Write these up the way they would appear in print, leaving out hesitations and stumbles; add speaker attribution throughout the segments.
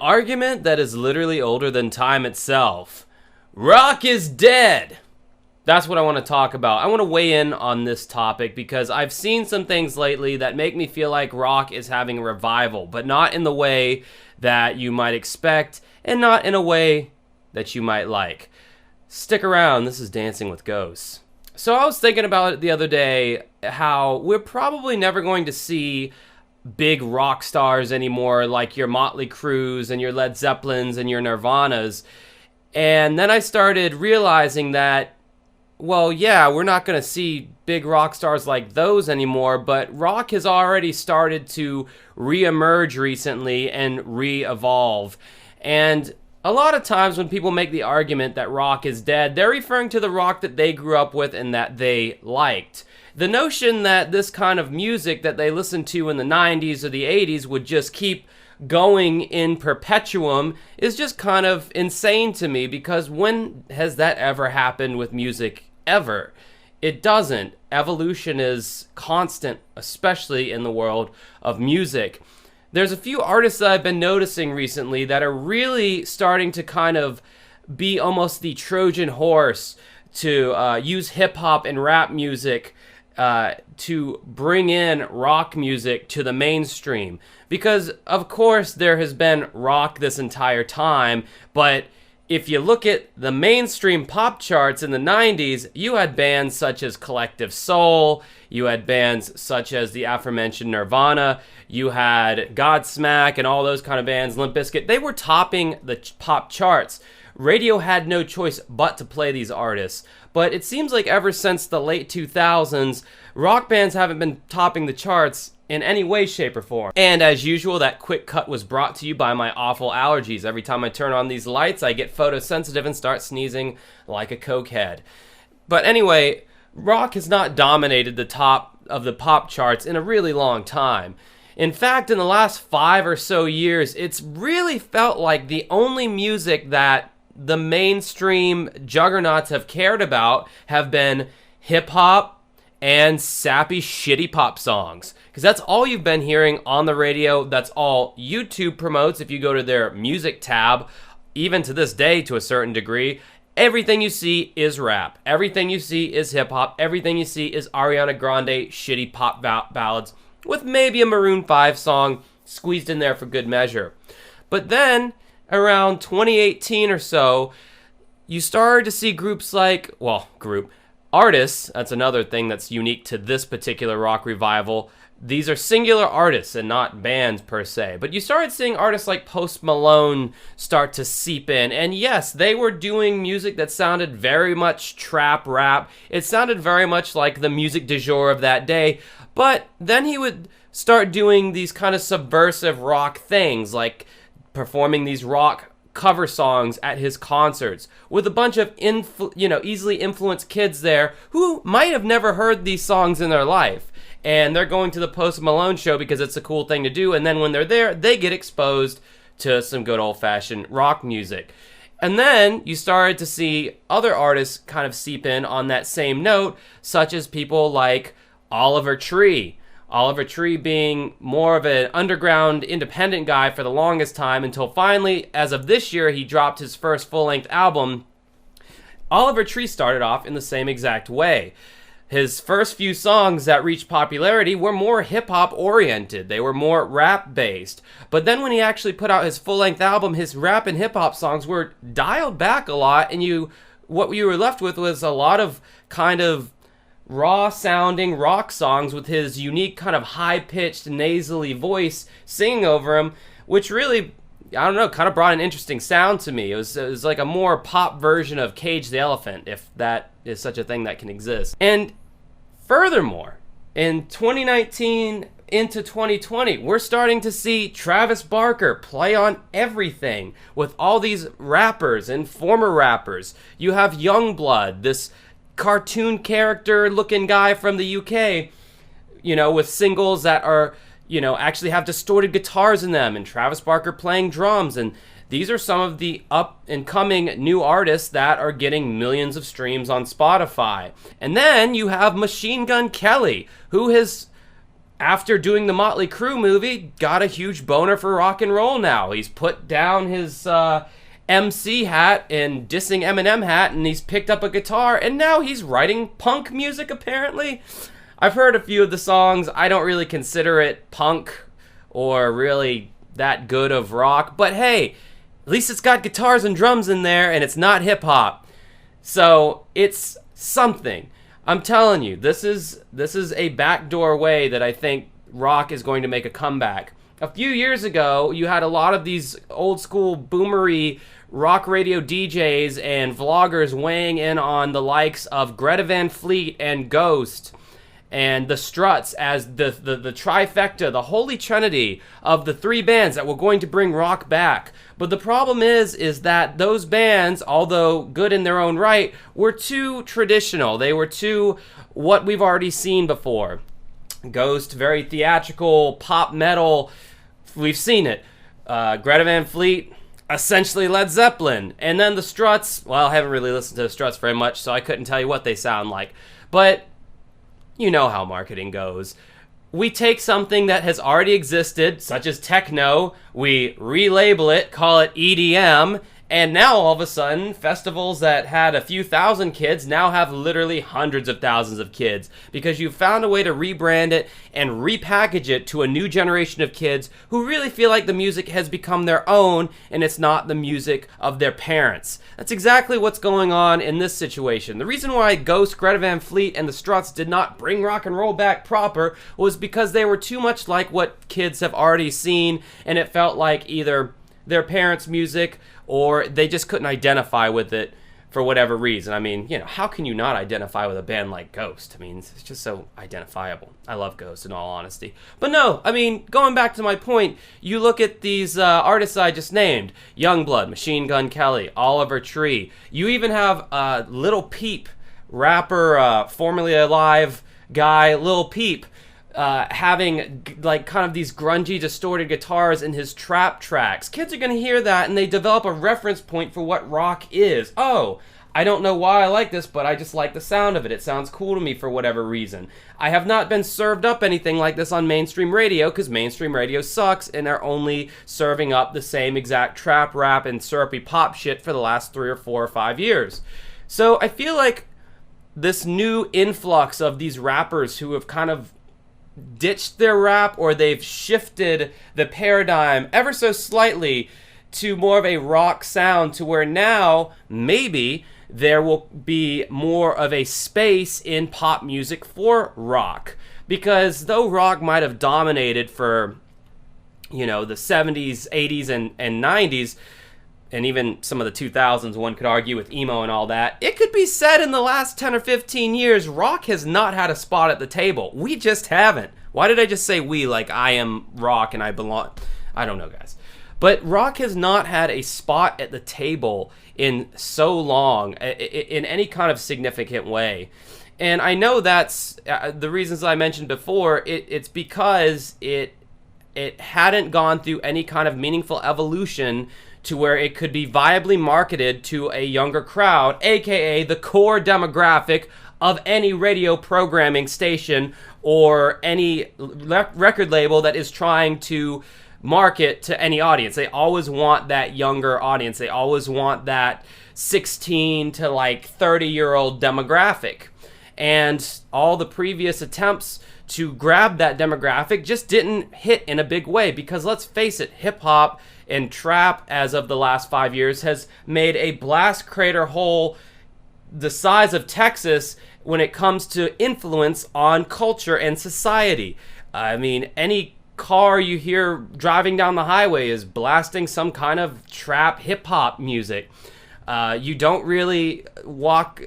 Speaker 1: argument that is literally older than time itself. Rock is dead! That's what I want to talk about. I want to weigh in on this topic because I've seen some things lately that make me feel like rock is having a revival, but not in the way that you might expect and not in a way that you might like. Stick around, this is Dancing with Ghosts. So I was thinking about it the other day, how we're probably never going to see big rock stars anymore, like your Motley Crues and your Led Zeppelins and your Nirvanas. And then I started realizing that, well, yeah, we're not going to see big rock stars like those anymore, but rock has already started to re-emerge recently and re-evolve. And a lot of times when people make the argument that rock is dead, they're referring to the rock that they grew up with and that they liked. The notion that this kind of music that they listened to in the 90s or the 80s would just keep going in perpetuum is just kind of insane to me, because when has that ever happened with music ever? It doesn't. Evolution is constant, especially in the world of music. There's a few artists that I've been noticing recently that are really starting to kind of be almost the Trojan horse to use hip-hop and rap music to bring in rock music to the mainstream. Because, of course, there has been rock this entire time, but if you look at the mainstream pop charts in the 90s, you had bands such as Collective Soul, you had bands such as the aforementioned Nirvana, you had Godsmack and all those kind of bands, Limp Bizkit. They were topping the pop charts. Radio had no choice but to play these artists. But it seems like ever since the late 2000s, rock bands haven't been topping the charts in any way, shape, or form. And as usual, that quick cut was brought to you by my awful allergies. Every time I turn on these lights, I get photosensitive and start sneezing like a cokehead. But anyway, rock has not dominated the top of the pop charts in a really long time. In fact, in the last 5 or so years, it's really felt like the only music that the mainstream juggernauts have cared about have been hip-hop and sappy, shitty pop songs. Because that's all you've been hearing on the radio. That's all YouTube promotes if you go to their music tab. Even to this day, to a certain degree, everything you see is rap. Everything you see is hip-hop. Everything you see is Ariana Grande shitty pop ballads with maybe a Maroon 5 song squeezed in there for good measure. But then, around 2018 or so, you started to see groups like, artists, that's another thing that's unique to this particular rock revival. These are singular artists and not bands per se. But you started seeing artists like Post Malone start to seep in. And yes, they were doing music that sounded very much trap rap. It sounded very much like the music du jour of that day. But then he would start doing these kind of subversive rock things, like performing these rock cover songs at his concerts with a bunch of easily influenced kids there who might have never heard these songs in their life. And they're going to the Post Malone show because it's a cool thing to do. And then when they're there, they get exposed to some good old-fashioned rock music. And then you started to see other artists kind of seep in on that same note, such as people like Oliver Tree. Oliver Tree being more of an underground independent guy for the longest time, until finally, as of this year, he dropped his first full-length album. Oliver Tree started off in the same exact way. His first few songs that reached popularity were more hip-hop oriented. They were more rap-based. But then when he actually put out his full-length album, his rap and hip-hop songs were dialed back a lot, and what you were left with was a lot of kind of raw-sounding rock songs with his unique kind of high-pitched, nasally voice singing over him, which really, I don't know, kind of brought an interesting sound to me. It was like a more pop version of Cage the Elephant, if that is such a thing that can exist. And furthermore, in 2019 into 2020, we're starting to see Travis Barker play on everything with all these rappers and former rappers. You have Youngblood, this cartoon character looking guy from the UK, with singles that are, actually have distorted guitars in them, and Travis Barker playing drums. And these are some of the up and coming new artists that are getting millions of streams on Spotify. And then you have Machine Gun Kelly, who has after doing the Motley Crue movie, got a huge boner for rock and roll now. He's put down his MC hat and dissing Eminem hat, and he's picked up a guitar, and now he's writing punk music, apparently. I've heard a few of the songs. I don't really consider it punk or really that good of rock, but hey, at least it's got guitars and drums in there, and it's not hip-hop. So it's something. I'm telling you, this is a backdoor way that I think rock is going to make a comeback. A few years ago, you had a lot of these old school boomery rock radio DJs and vloggers weighing in on the likes of Greta Van Fleet and Ghost and the Struts as the trifecta, the holy trinity of the three bands that were going to bring rock back. But the problem is that those bands, although good in their own right, were too traditional. They were too what we've already seen before. Ghost, very theatrical, pop metal. We've seen it. Greta Van Fleet, essentially Led Zeppelin. And then the Struts, well, I haven't really listened to the Struts very much, so I couldn't tell you what they sound like. But you know how marketing goes. We take something that has already existed, such as techno, we relabel it, call it EDM, and now all of a sudden, festivals that had a few thousand kids now have literally hundreds of thousands of kids because you've found a way to rebrand it and repackage it to a new generation of kids who really feel like the music has become their own and it's not the music of their parents. That's exactly what's going on in this situation. The reason why Ghost, Greta Van Fleet, and the Struts did not bring rock and roll back proper was because they were too much like what kids have already seen, and it felt like either their parents' music or they just couldn't identify with it for whatever reason. I mean, you know, how can you not identify with a band like Ghost? I mean, it's just so identifiable. I love Ghost in all honesty. But no, I mean, going back to my point, you look at these artists I just named, Youngblood, Machine Gun Kelly, Oliver Tree. You even have Lil Peep, rapper, formerly alive guy, Lil Peep, having like kind of these grungy distorted guitars in his trap tracks. Kids are going to hear that and they develop a reference point for what rock is. Oh, I don't know why I like this, but I just like the sound of it. It sounds cool to me for whatever reason. I have not been served up anything like this on mainstream radio because mainstream radio sucks and they're only serving up the same exact trap rap and syrupy pop shit for the last 3 or 4 or 5 years. So I feel like this new influx of these rappers who have kind of ditched their rap or they've shifted the paradigm ever so slightly to more of a rock sound to where now maybe there will be more of a space in pop music for rock. Because though rock might have dominated for, you know, the 70s, 80s, and 90s, and even some of the 2000s, one could argue with emo and all that, it could be said in the last 10 or 15 years, rock has not had a spot at the table. We just haven't. Why did I just say we like I am rock and I belong? I don't know, guys. But rock has not had a spot at the table in so long, in any kind of significant way. And I know that's the reasons I mentioned before. It's because it hadn't gone through any kind of meaningful evolution to where it could be viably marketed to a younger crowd, aka the core demographic of any radio programming station or any record label that is trying to market to any audience. They always want that younger audience. They always want that 16 to like 30-year-old demographic. And all the previous attempts to grab that demographic just didn't hit in a big way because let's face it, hip-hop and trap as of the last 5 years has made a blast crater hole the size of Texas when it comes to influence on culture and society. I mean, any car you hear driving down the highway is blasting some kind of trap hip-hop music. You don't really walk,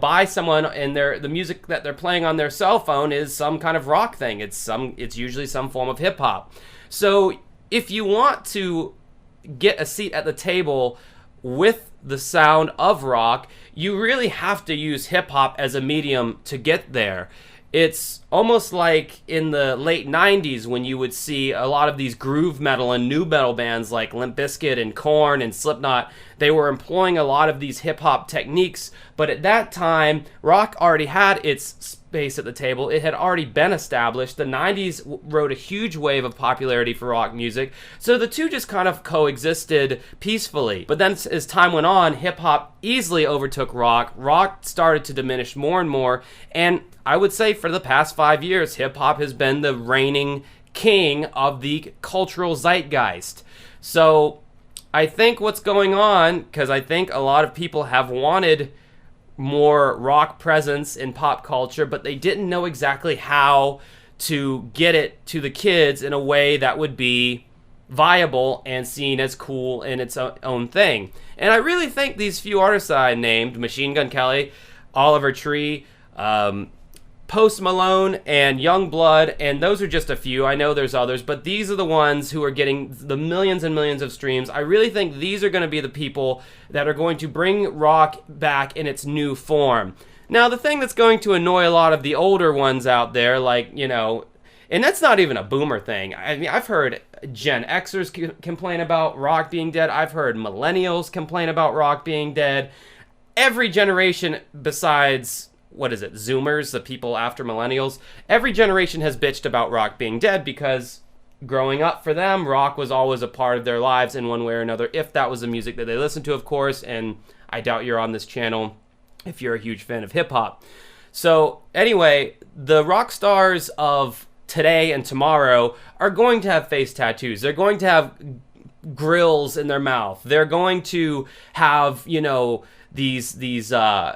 Speaker 1: by someone and the music that they're playing on their cell phone is some kind of rock thing. It's usually some form of hip hop. So if you want to get a seat at the table with the sound of rock, you really have to use hip hop as a medium to get there. It's almost like in the late 90s when you would see a lot of these groove metal and new metal bands like Limp Bizkit and Korn and Slipknot. They were employing a lot of these hip-hop techniques, but at that time, rock already had its space at the table. It had already been established. The 90s rode a huge wave of popularity for rock music, so the two just kind of coexisted peacefully. But then as time went on, hip-hop easily overtook rock. Rock started to diminish more and more, and I would say for the past 5 years, hip-hop has been the reigning king of the cultural zeitgeist. So I think what's going on, because I think a lot of people have wanted more rock presence in pop culture, but they didn't know exactly how to get it to the kids in a way that would be viable and seen as cool in its own thing. And I really think these few artists I named, Machine Gun Kelly, Oliver Tree, Post Malone, and Youngblood, and those are just a few. I know there's others, but these are the ones who are getting the millions and millions of streams. I really think these are going to be the people that are going to bring rock back in its new form. Now, the thing that's going to annoy a lot of the older ones out there, like, you know, and that's not even a boomer thing. I mean, I've heard Gen Xers complain about rock being dead. I've heard millennials complain about rock being dead. Every generation besides, what is it, Zoomers, the people after millennials, every generation has bitched about rock being dead because growing up for them, rock was always a part of their lives in one way or another, if that was the music that they listened to, of course, and I doubt you're on this channel if you're a huge fan of hip-hop. So anyway, the rock stars of today and tomorrow are going to have face tattoos. They're going to have grills in their mouth. They're going to have, you know, these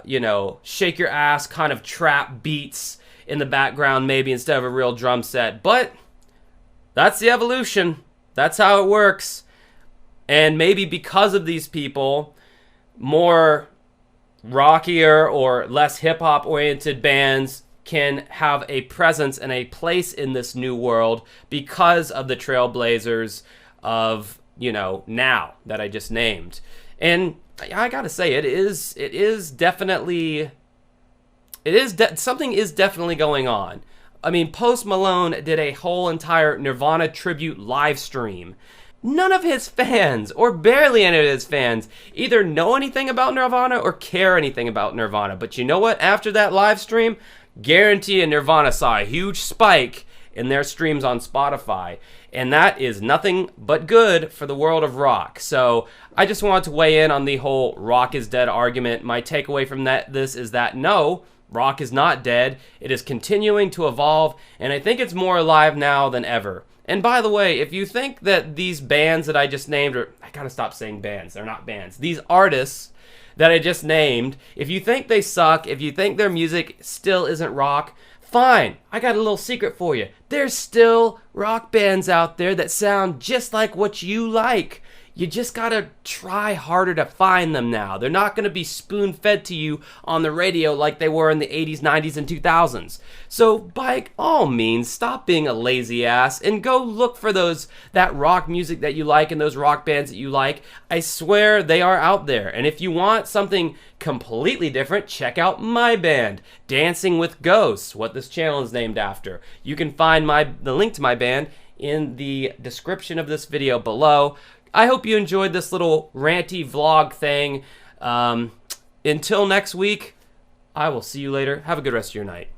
Speaker 1: you know, shake your ass kind of trap beats in the background maybe instead of a real drum set. But that's the evolution. That's how it works. And maybe because of these people, more rockier or less hip-hop oriented bands can have a presence and a place in this new world because of the trailblazers of, you know, now that I just named. And I gotta say, something is definitely going on. I mean, Post Malone did a whole entire Nirvana tribute live stream. None of his fans, or barely any of his fans, either know anything about Nirvana or care anything about Nirvana. But you know what? After that live stream, guarantee Nirvana saw a huge spike in their streams on Spotify. And that is nothing but good for the world of rock. So I just wanted to weigh in on the whole rock is dead argument. My takeaway from this is that no, rock is not dead. It is continuing to evolve, and I think it's more alive now than ever. And by the way, if you think that these bands that I just named, or I gotta stop saying bands, they're not bands, these artists that I just named, if you think they suck, if you think their music still isn't rock, fine, I got a little secret for you. There's still rock bands out there that sound just like what you like. You just gotta try harder to find them now. They're not gonna be spoon-fed to you on the radio like they were in the 80s, 90s, and 2000s. So by all means, stop being a lazy ass and go look for that rock music that you like and those rock bands that you like. I swear they are out there. And if you want something completely different, check out my band, Dancing with Ghosts, what this channel is named after. You can find the link to my band in the description of this video below. I hope you enjoyed this little ranty vlog thing. Until next week, I will see you later. Have a good rest of your night.